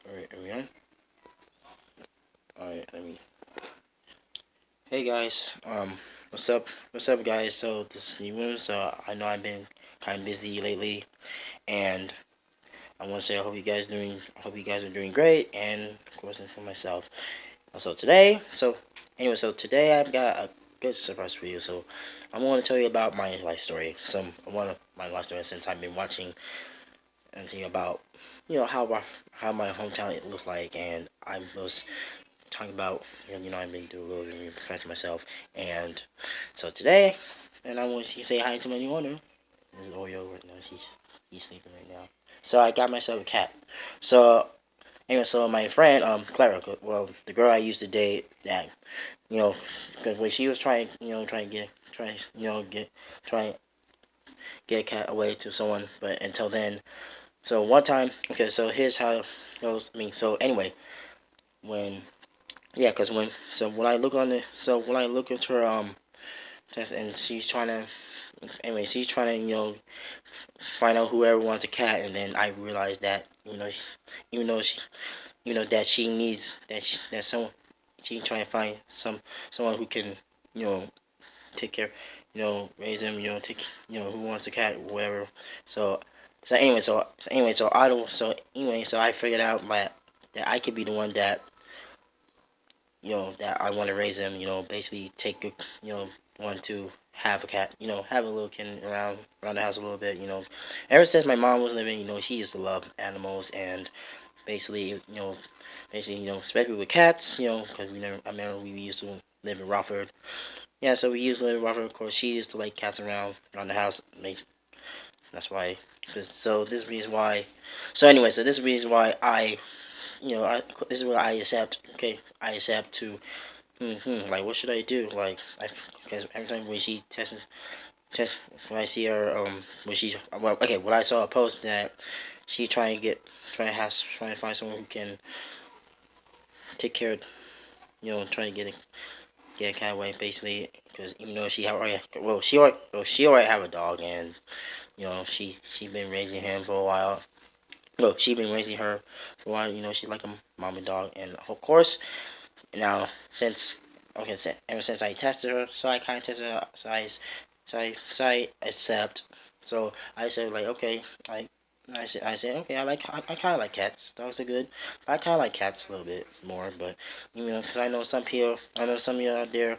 Alright, are we on? Alright, let me. Hey guys, what's up? What's up, guys? So this is New so I know I've been kind of busy lately, and I want to say I hope you guys are doing great, and of course, for myself. So today, so today I've got a good surprise for you. So I'm going to tell you about my life story. One of my life story since I've been watching and seeing about, how my hometown it looks like, and I was talking about, I've been doing a little bit of research myself, and so today, and I want to say hi to my new owner. This is Oreo right now. He's sleeping right now. So I got myself a cat. So anyway, so my friend Clara, well, the girl I used to date, that because when she was trying, trying to get try get try get a cat away to someone, but until then, so one time, okay, so here's how it goes. I mean, so anyway, when yeah, cause when I look on the when I look at her test, and she's trying to find out whoever wants a cat, and then I realized that even though she that she needs that someone, she trying to find someone who can you know take care, raise them, take who wants a cat, whatever. So so I figured out that I could be the one that that I want to raise them, basically take a, want to have a cat, have a little kitten around the house a little bit, Ever since my mom was living, she used to love animals, and basically, especially with cats, because I remember we used to live in Rockford. Yeah, so we used to live in Rockford. Of course, she used to like cats around the house. That's why. So this is the reason why. So anyway, so this is the reason why this is what I accept. Okay, I accept to. Like, what should I do? Like, because every time when she test, when I see her, when she, well, okay, when I saw a post that she trying to find someone who can take care of, trying to get a cat away, basically, because even though she already have a dog, and she been raising him for a while. Well, she been raising her for a while. She's like a mama dog, and of course, now since ever since I tested her, so I kind of tested her, so I accept. So I said like, okay, I said okay, I kind of like cats. Dogs are good, but I kind of like cats a little bit more. But because I know some of you out there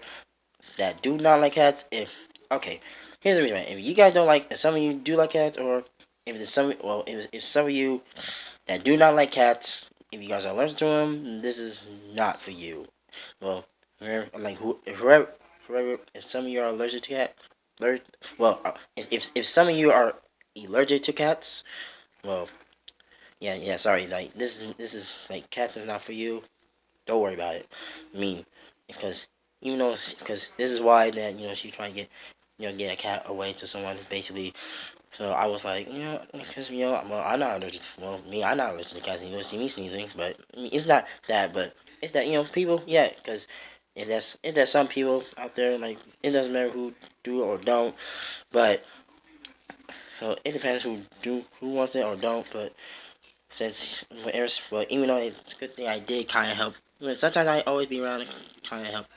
that do not like cats. If okay, here's the reason. Right? If you guys don't like, if some of you do like cats, or if there's some, well, if some of you that do not like cats, if you guys are allergic to them, this is not for you. Well, whoever, if some of you are allergic to allergic, well, if some of you are allergic to cats, well, yeah, sorry, like this is like cats is not for you. Don't worry about it. I mean, because because this is why that she trying to get a cat away to someone, basically. So I was like, because well, I'm not allergic. Well, I'm not allergic to cats. And you don't see me sneezing, but I mean, it's not that, but it's that people, yeah, because there's some people out there, like, it doesn't matter who do or don't, but so it depends who wants it or don't. But since well, even though it's a good thing I did kind of help. Sometimes I always be around and kind of help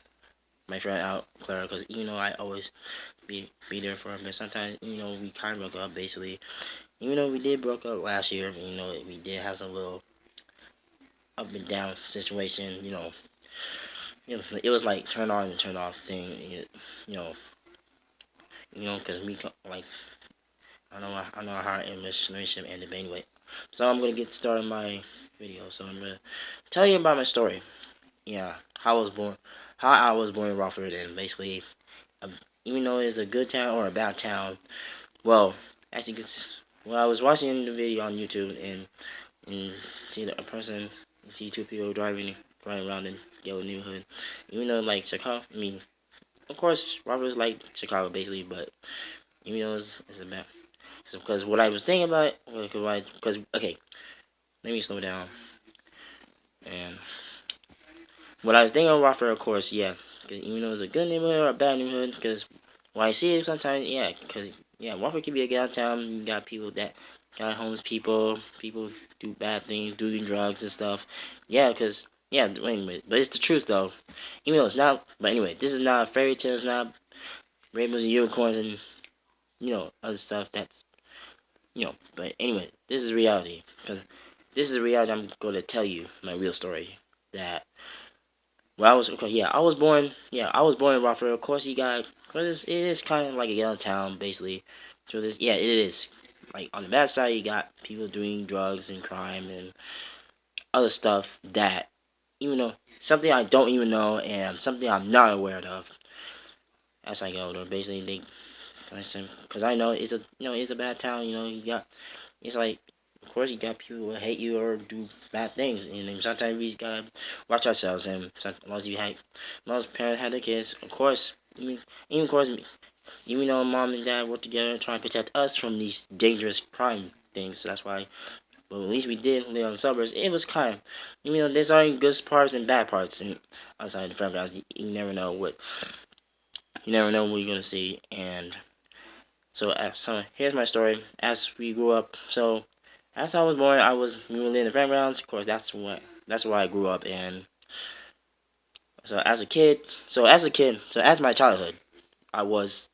my friend out, Clara, because even though I always be there for her, but sometimes we kind of broke up, basically. Even though we did broke up last year, we did have some little up and down situation. It was like turn on and turn off thing. You know, because we like I know how our relationship ended, but anyway. So I'm gonna get started my video. So I'm gonna tell you about my story. Yeah, how I was born in Rockford, and basically, um, even though it's a good town or a bad town, well, as you can, when I was watching the video on YouTube, and see a person, see two people driving around in yellow neighborhood, even though like Chicago, I mean, of course, Rockford is like Chicago basically, but even though it's a bad, because what I was thinking about, because okay, let me slow down. And what I was thinking of Rockford, of course, yeah, because even though it's a good neighborhood or a bad neighborhood, because when I see it sometimes, yeah, because yeah, Rockford can be a good town. You got people that got homeless people, people do bad things, doing drugs and stuff. Yeah, cause yeah, wait a minute, but it's the truth though. Even though it's not, but anyway, this is not a fairy tale. It's not rainbows and unicorns and other stuff. That's But anyway, this is reality. Cause this is reality. I'm going to tell you my real story. That well, I was okay. Yeah, I was born. Yeah, I was born in Rockford. Of course, cause it is kind of like a yellow town, basically. So this, yeah, it is. Like on the bad side, you got people doing drugs and crime and other stuff that, even though something I don't even know and something I'm not aware of as I go older. Basically, because I know it's a bad town. You got it's like, of course, you got people who hate you or do bad things, and then sometimes we just gotta watch ourselves. And most parents had their kids, of course. Even of course, even though mom and dad work together trying to protect us from these dangerous crime things, so that's why. But at least we did live on the suburbs. It was kind of, there's only good parts and bad parts, and outside the front grounds, you never know what you're gonna see. And so here's my story. As we grew up, so as I was born, we were in the fairgrounds. Of course, that's where I grew up. And so as my childhood, I was,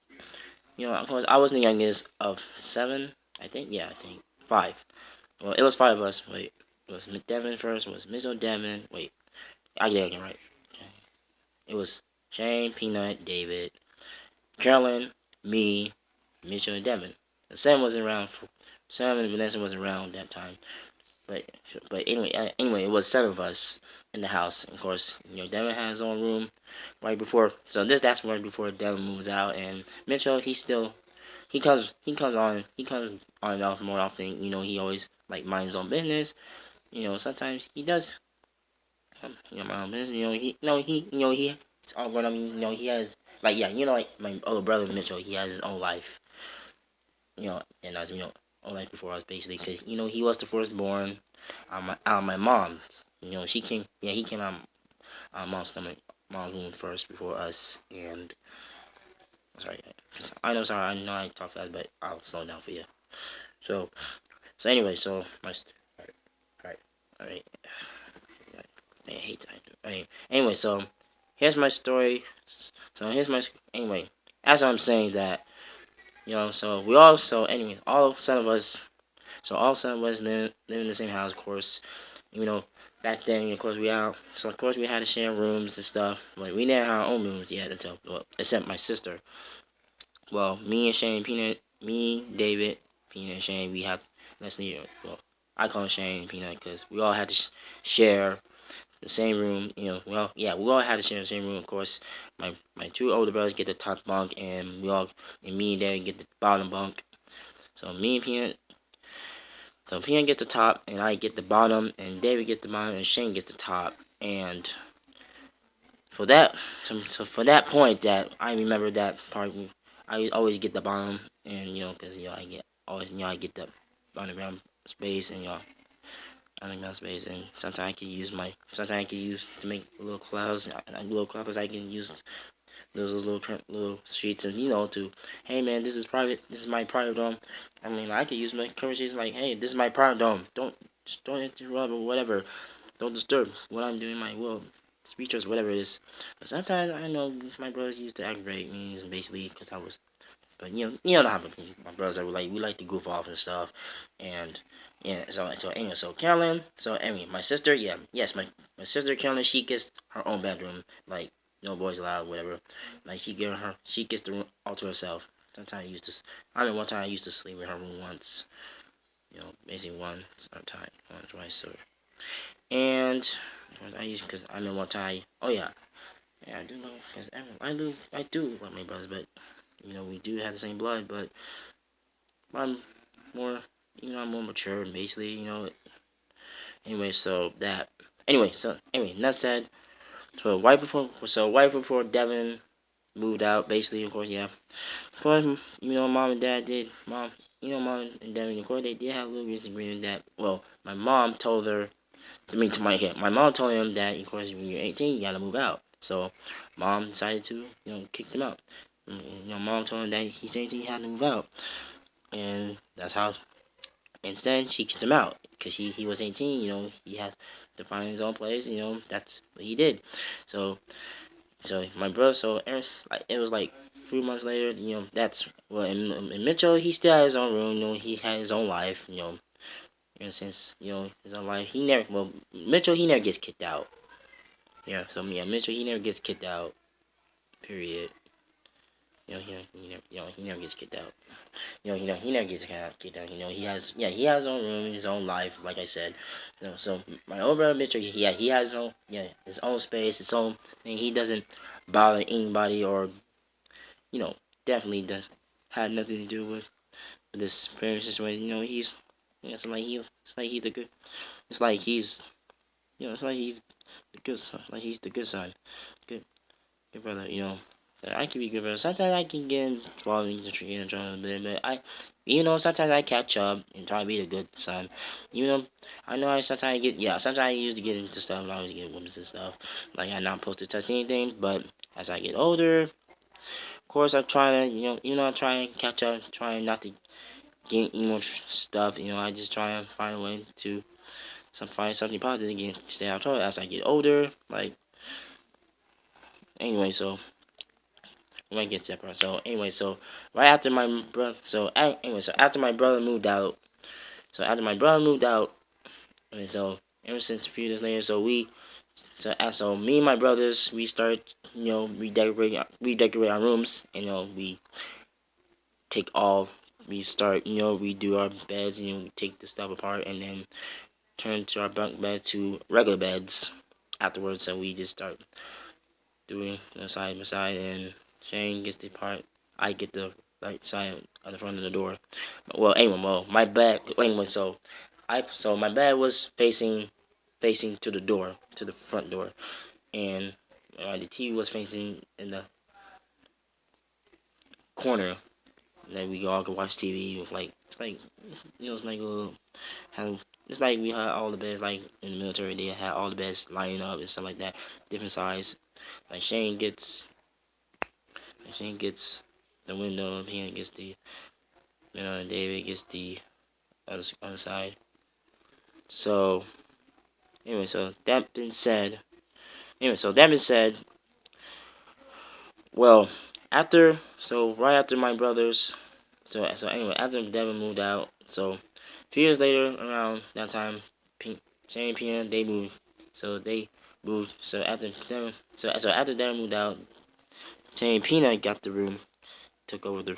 of course, I was the youngest of seven. I think, yeah, I think five. Well, it was five of us. Wait, it was Devin first. It was Mizo Devin. Wait, I get it again, right? It was Shane, Peanut, David, Carolyn, me, Mitchell, and Devin. Sam wasn't around. Sam and Vanessa wasn't around that time. But anyway, it was seven of us in the house. Of course, Devin had his own room right before. So that's right before Devin moves out, and Mitchell, he comes on and off more often. He always like minds his own business. Sometimes he does. My own business. It's all grown up. He has like yeah. Like my older brother Mitchell, he has his own life. And as own life before us basically, because he was the firstborn out of my mom's. She came. Yeah, he came out of mom's womb first before us. And sorry, I know I talk fast, but I'll slow down for you. So anyway, alright, alright. I hate that. Alright. Anyway, so here's my story. So here's my anyway. As I'm saying that, so we all anyway, all seven of us. So all seven of us live in the same house, of course. Back then, of course, we had to share rooms and stuff. Like, we didn't have our own rooms yet until, well, except my sister. Well, me and Shane, Peanut, me, David, Peanut, and Shane, we had, Leslie, well, I call him Shane and Peanut because we all had to share the same room. Well, yeah, we all had to share the same room, of course. My two older brothers get the top bunk, and me and David get the bottom bunk. So me and Peanut, so Peanut gets the top, and I get the bottom, and David gets the bottom, and Shane gets the top. And for that, so for that point, that I remember that part, I always get the bottom, and because I get the underground space, and underground space, and sometimes I can use to make little clouds, I can use those little streets, and to, hey man, this is my private dome. I mean, I could use my conversation like, hey, this is my private dome. Don't interrupt or whatever. Don't disturb what I'm doing. My will speeches, whatever it is. But sometimes I know my brothers used to aggravate me, basically because I was. But you know how my brothers are like. We like to goof off and stuff, and yeah. So anyway, so Carolyn. So anyway, my sister. Yeah, yes, my sister Carolyn. She gets her own bedroom. Like, no boys allowed, whatever. Like, she gets the room all to herself. Sometimes I remember one time I used to sleep in her room once. Basically once twice, so. And because I remember one time. Oh yeah, yeah, I do know because I do love my brothers, but we do have the same blood, but I'm more, I'm more mature, basically, Anyway, that said, right before Devin moved out, basically, of course, yeah, of course, mom and dad did, mom and Devin, of course, they did have a little disagreement that, well, my mom told her, my mom told him that, of course, when you're 18, you gotta move out. So, mom decided to, kick them out. Mom told him that he's 18, he had to move out. And that's how Instead, she kicked him out because he was 18. He had to find his own place. That's what he did. So my brother, like it was like 3 months later. That's well. And Mitchell, he still had his own room. He had his own life. Since his own life, he never. Well, Mitchell, he never gets kicked out. Yeah. So yeah, Mitchell, he never gets kicked out. Period. He never gets kicked out. He never gets kicked out. He has his own room, his own life. Like I said, so my older brother Mitchell, he has his own space, his own thing. He doesn't bother anybody, or you know, definitely does had nothing to do with this very situation. It's like he's the good. It's like he's, it's like he's the good son. Like he's the good son, good brother. I can be good brother. Sometimes I can get involved in the tree and try a bit, but sometimes I catch up and try to be the good son. Even though I know I sometimes get, sometimes I used to get into stuff. I always get women and stuff. Like I'm not supposed to touch anything, but as I get older, of course I'm trying to, I'm trying to catch up, trying not to get emo stuff. I just try and find a way to find something positive again. Stay out trouble as I get older. Like anyway, so we might get to that part. So anyway, so right after my brother, so after my brother moved out, and so ever since a few years later, so me and my brothers, we started, redecorate our rooms, and we take all, we start, we do our beds, we take the stuff apart, and then turn to our bunk beds to regular beds afterwards. So we just start doing side by side, and Shane gets the part, I get the right side of the front of the door. My bed. Anyway, so my bed was facing to the door, to the front door, and the TV was facing in the corner that we all could watch TV. Like it's like it's like a little how it's like we had all the beds, like in the military they had all the beds lining up and stuff like that, different size. Like Shane gets the window, Pina gets the and David gets the other side. So anyway, so that being said, well, right after my brothers, anyway, after Devin moved out, so a few years later, around that time, Shane and Pina, they moved. So they moved. So after Devin moved out, Shane and Pina got the room, took over their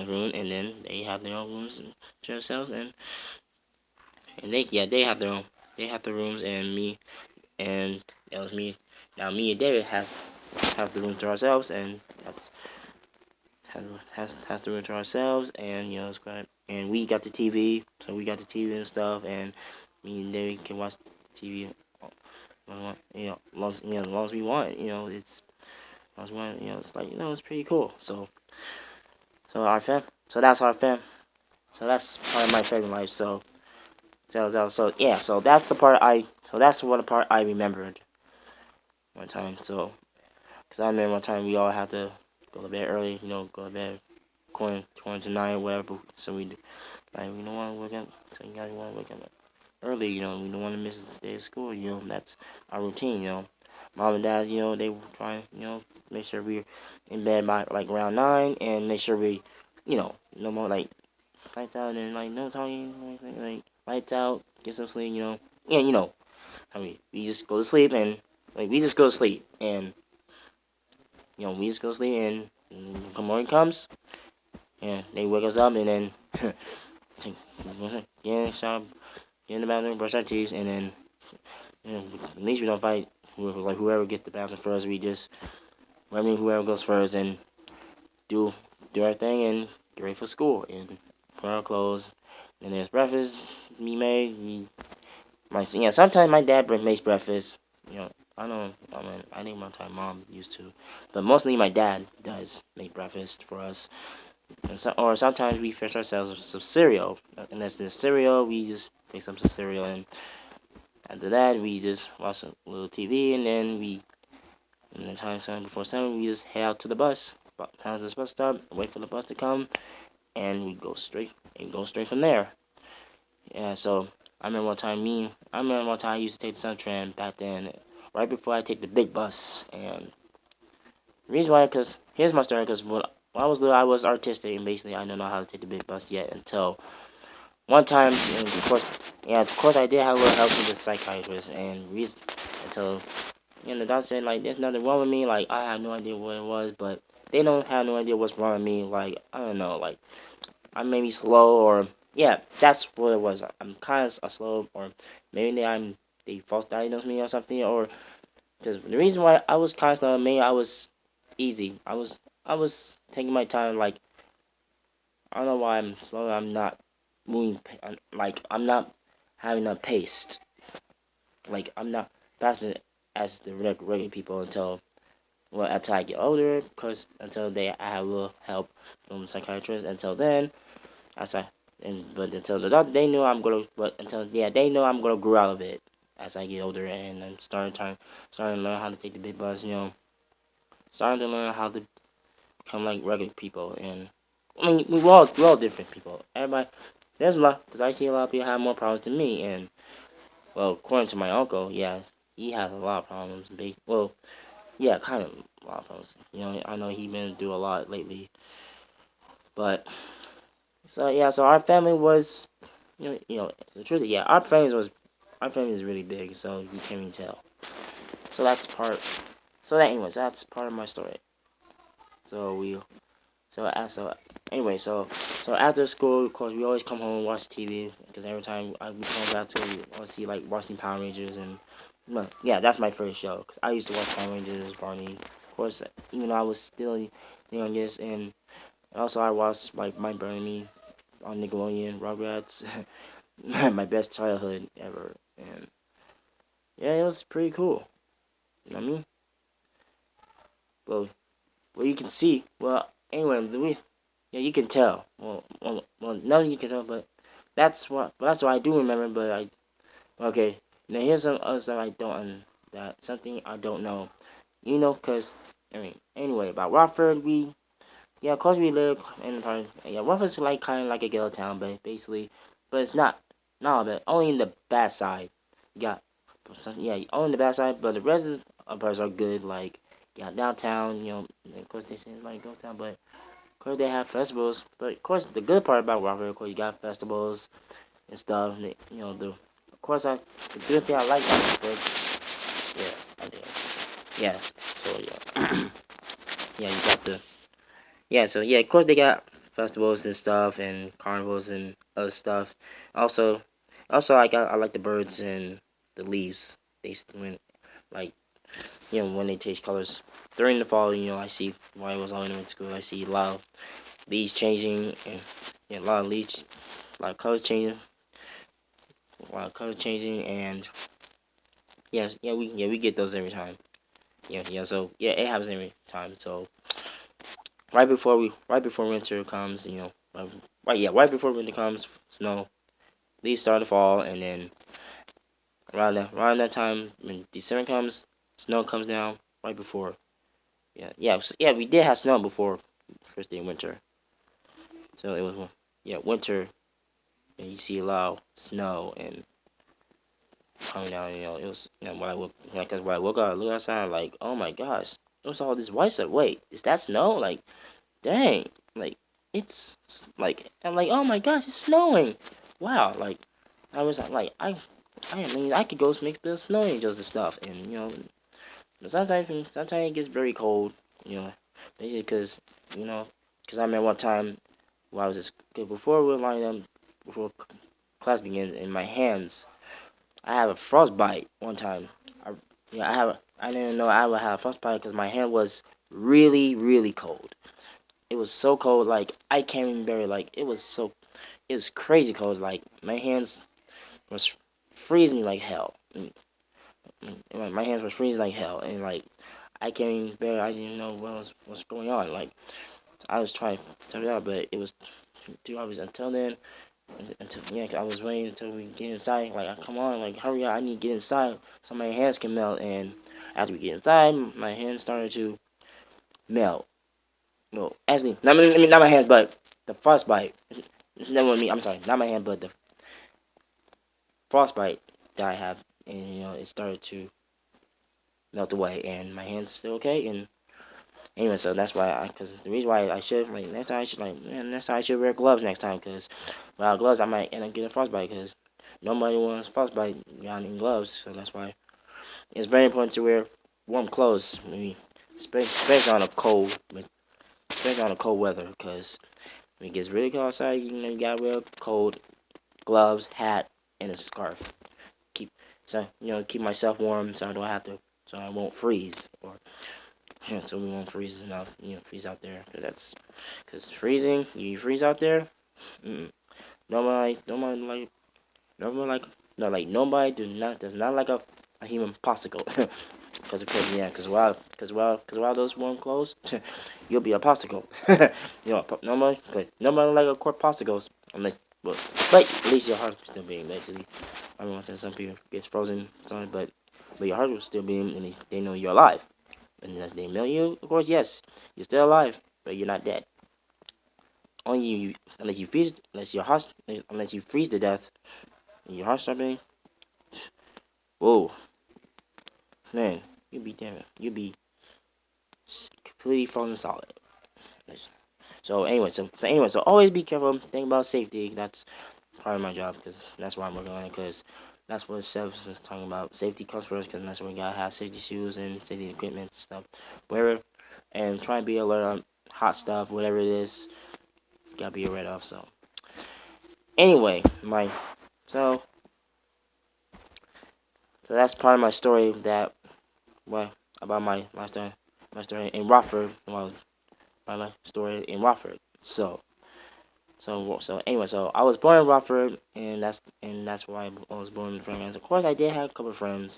room, and then they have their own rooms to themselves, and they have the rooms, and me, and that was me. Now me and David have the room to ourselves, and that's has the room to ourselves, and it's great. And we got the TV, so we got the TV and stuff, and me and David can watch TV. As long as we want, it's as long as we want, it's like it's pretty cool. So our fam, so that's our fam, so that's part of my favorite life. So that's the part that's one part I remembered one time. So because I remember one time we all had to go to bed early, go to bed according to 9 or whatever. So we we don't want to wake up. So you guys want to wake up early, we don't want to miss the day of school. That's our routine. Mom and dad, they were trying, make sure we're in bed by like around 9, and make sure we, no more like lights out and like no talking, like lights out, get some sleep. Yeah, we just go to sleep, and we just go to sleep, and we just go to sleep, and the morning comes, and they wake us up, and then take, get in the shower, get in the bathroom, brush our teeth, and then at least we don't fight. Whoever gets the bathroom first, we just whoever goes first, and do our thing, and get ready for school, and put our clothes, and there's breakfast be made. Sometimes my dad makes breakfast. I know. I think my time mom used to, but mostly my dad does make breakfast for us. Or sometimes we fix ourselves with some cereal. And that's the cereal. We just make some cereal, and after that we just watch a little TV, and then and the time before 7, we just head out to the bus. Time to the bus stop. Wait for the bus to come, and we go straight from there. Yeah, so I remember one time I used to take the Suntrain back then, right before I take the big bus. And the reason why, cause here's my story, cause when I was little, I was artistic, and basically I don't know how to take the big bus yet until one time, and of course, yeah, of course I did have a little help with the psychiatrist, and reason until the doctor said like there's nothing wrong with me, like I have no idea what it was, but they don't have no idea what's wrong with me, like I don't know, like I may be slow or yeah, that's what it was. I'm kind of a slow, or maybe they false diagnosed me or something, or because the reason why I was kind of slow, maybe I was easy. I was taking my time. Like I don't know why I'm slow. I'm not moving. Like I'm not having a pace. Like I'm not faster as the regular people until I get older. Cause until I have a little help from the psychiatrist. Until then, as I but until the doctor, they knew I'm gonna. But until they know I'm gonna grow out of it as I get older, and I'm starting to learn how to take the big bus. Starting to learn how to become like regular people. And I mean, we're all different people. Everybody, there's a lot because I see a lot of people have more problems than me. And well, according to my uncle, yeah, he has a lot of problems. Well, yeah, kind of a lot of problems. I know he's been through a lot lately, but so yeah, so our family was the truth. Yeah, our family is really big, so you can't even tell. So that's part. Anyways, that's part of my story. So we, so anyway, so after school, of course, we always come home and watch TV because every time we come back to, I see like watching Power Rangers and, well, yeah, that's my first show. Cause I used to watch Power Rangers, Barney. Of course, even though I was still the youngest, and also I watched like My Bernie on Nickelodeon, Rugrats. My best childhood ever, and yeah, it was pretty cool. You know what I mean? Well, you can see. Well, anyway, yeah, you can tell. Well, nothing you can tell, but that's what I do remember. But okay. Now here's some other stuff I don't that something I don't know. Cause I mean, anyway, about Rockford, of course we live in the part. Yeah, Rockford's like kind of like a ghetto town, but basically, but it's not, but only in the bad side. You got yeah, only the bad side, but the rest of parts are good. Like downtown, of course they say it's like ghost town, but of course they have festivals. But of course the good part about Rockford, of course you got festivals and stuff. And of course the good thing I like about Rockford, yeah, I do. Yeah, so yeah, yeah, you got the so yeah, of course they got festivals and stuff and carnivals and other stuff. Also, I like the birds and the leaves. When like when they change colors during the fall. I see when I was in school. I see a lot of leaves changing and a lot of leaves, a lot of colors changing, and we get those every time. So yeah, it happens every time. So right before winter comes, right before winter comes, snow leaves start to fall, and then around that time when December comes, snow comes down right before. We did have snow before first day of winter. So it was winter, and you see a lot of snow and coming down. It was when I woke cause when I woke up, I looked outside like, oh my gosh, it was all this white stuff. Wait, is that snow? Like, dang, like it's like I'm like, oh my gosh, it's snowing. Wow, like I was like I mean I could go make the snow angels and stuff, and sometimes it gets very cold. Maybe because I remember one time when I was just before we were lining up before class begins, in my hands I have a frostbite one time. I didn't know I would have a frostbite because my hand was really really cold. It was so cold, like I can't even bear it. Like it was crazy cold. Like my hands was freezing like hell. My hands was freezing like hell, and like I can't even bear it. I didn't know what's going on. Like I was trying to figure it out, but it was 2 hours until then. Until I was waiting until we get inside. Like come on, like hurry up! I need to get inside so my hands can melt. And after we get inside, my hands started to melt. No, actually, not my hands, but the frostbite. It's never me. I'm sorry, not my hand, but frostbite that I have, and it started to melt away, and my hands still okay. And anyway, so that's why cause the reason why I should next time I should wear gloves next time, cause without gloves I might end up getting frostbite, cause nobody wants frostbite without any gloves. So that's why it's very important to wear warm clothes, maybe especially on a especially on a cold weather, cause when it gets really cold outside, you gotta wear cold gloves, hat, and a scarf. Keep keep myself warm, so I don't have to, so I won't freeze, or so we won't freeze enough, freeze out there, cause freezing, you freeze out there. Mm, nobody like, nobody like, no, like nobody does not like a human popsicle. Cause while those warm clothes, you'll be a popsicle. Nobody like a quart popsicles unless, but at least your heart will still beating. Basically, I mean, some people get frozen, something, but your heart will still beating, and they know you're alive. And unless they mail you, of course, yes, you're still alive, but you're not dead. Only unless you freeze, unless you freeze to death, and your heart stops beating. Whoa, man, you'd be completely frozen solid. So always be careful. Think about safety. That's part of my job, because that's why I'm working on it. Because that's what Chefs is talking about. Safety comes first, because that's when we gotta have safety shoes and safety equipment and stuff. Whatever, and try and be alert on hot stuff, whatever it is. Gotta be aware of. So anyway, so so that's part of my story that what about my story in Rockford. Well, my story in Rockford. So anyway, so I was born in Rockford, and that's why I was born in France. Of course, I did have a couple of friends.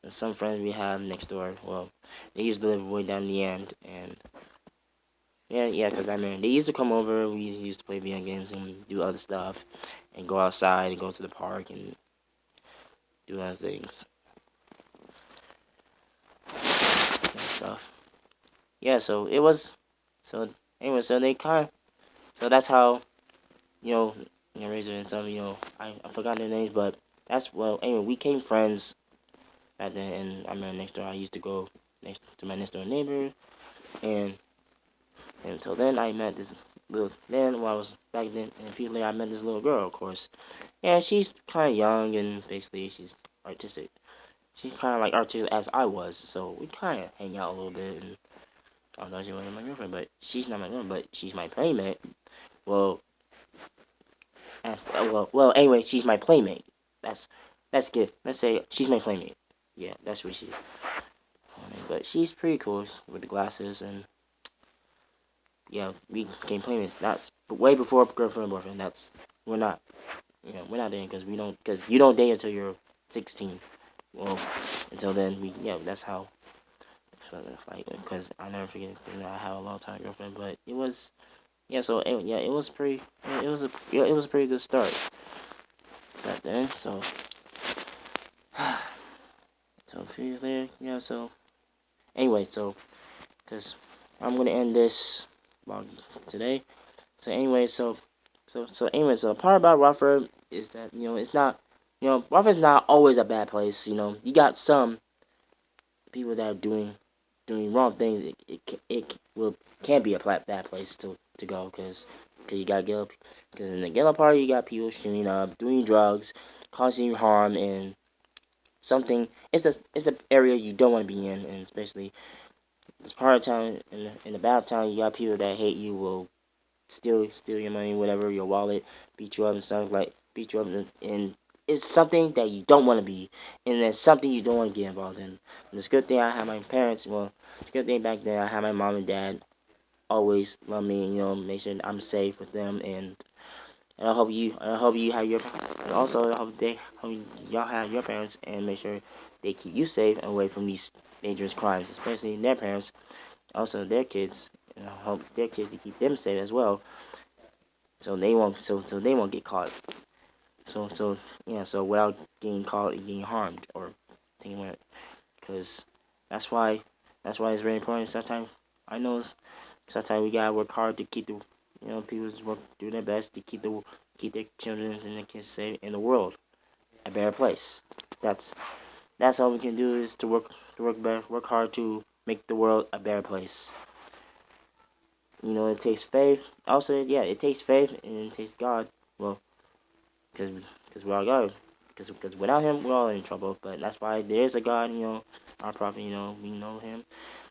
And some friends we have next door. Well, they used to live way down the end, and yeah, because I mean, they used to come over. We used to play video games and do other stuff, and go outside and go to the park and do other things and stuff. Yeah, so it was. So anyway, so they kind of, so that's how you know, Razor and some, I forgot their names, but that's, well, anyway, we became friends back then, and I remember next door, I used to go next to my next door neighbor, and, until then, I met this then, while I was back then, and a few later, I met this little girl, of course, and she's kind of young, and basically, she's artistic. She's kind of like artistic as I was, so we kind of hang out a little bit, and I thought she wasn't my girlfriend, but she's not my girlfriend, but she's my playmate. Well, anyway, she's my playmate. That's good. Let's say she's my playmate. Yeah, that's what she is. But she's pretty cool with the glasses, and yeah, we became playmates. That's way before girlfriend and boyfriend. We're not. We're not dating, because you don't date until you're 16. Well, until then, that's how. Like, because I never forget. I have a long time girlfriend, but it was, it was pretty. It was a pretty good start back then. So a few years later, anyway, because I'm gonna end this vlog today. So anyway, so part about Rockford is that it's not, Rockford's not always a bad place. You got some people that are doing wrong things. It can be a bad place to go, because you got ghetto, because in the ghetto part you got people shooting up, doing drugs, causing you harm, and something. It's a area you don't want to be in, and especially it's part of town. In the bad town, you got people that hate you, will steal your money, whatever, your wallet, beat you up and stuff, like beat you up, and it's something that you don't want to be, and it's something you don't want to get involved in. And it's a good thing I had my parents. Well, it's a good thing back then I had my mom and dad always love me, make sure I'm safe with them, and I hope you have your, and also I hope y'all have your parents, and make sure they keep you safe and away from these dangerous crimes, especially their parents, also their kids, and I hope their kids to keep them safe as well, so they won't get caught. So without getting caught and getting harmed or taking it, because that's why it's very important. Sometimes I know sometimes we gotta work hard to keep the people just do their best to keep their children and their kids safe in the world. a better place. That's that's all we can do is work hard to make the world a better place. It takes faith. Also, yeah, it takes faith and it takes God. Well, because we're all God. Because without Him, we're all in trouble. But that's why there is a God. Our prophet. We know Him.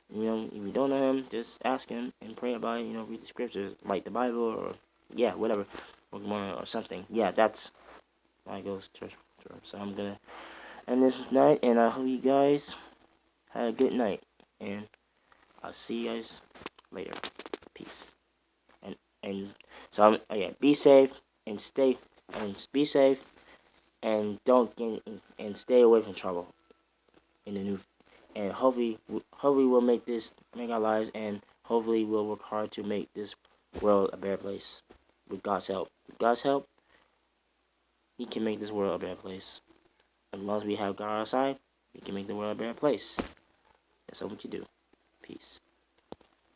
If you don't know Him, just ask Him and pray about it. Read the scriptures, like the Bible, or yeah, whatever, or something. Yeah, that's why I go to church. So I'm gonna end this night, and I hope you guys have a good night, and I'll see you guys later. Peace. And so yeah, be safe and be safe and don't get and stay away from trouble in the new, and hopefully make our lives, and hopefully we'll work hard to make this world a better place with God's help. With God's help, He can make this world a better place. As long as we have God on our side, we can make the world a better place. That's all we can do. Peace.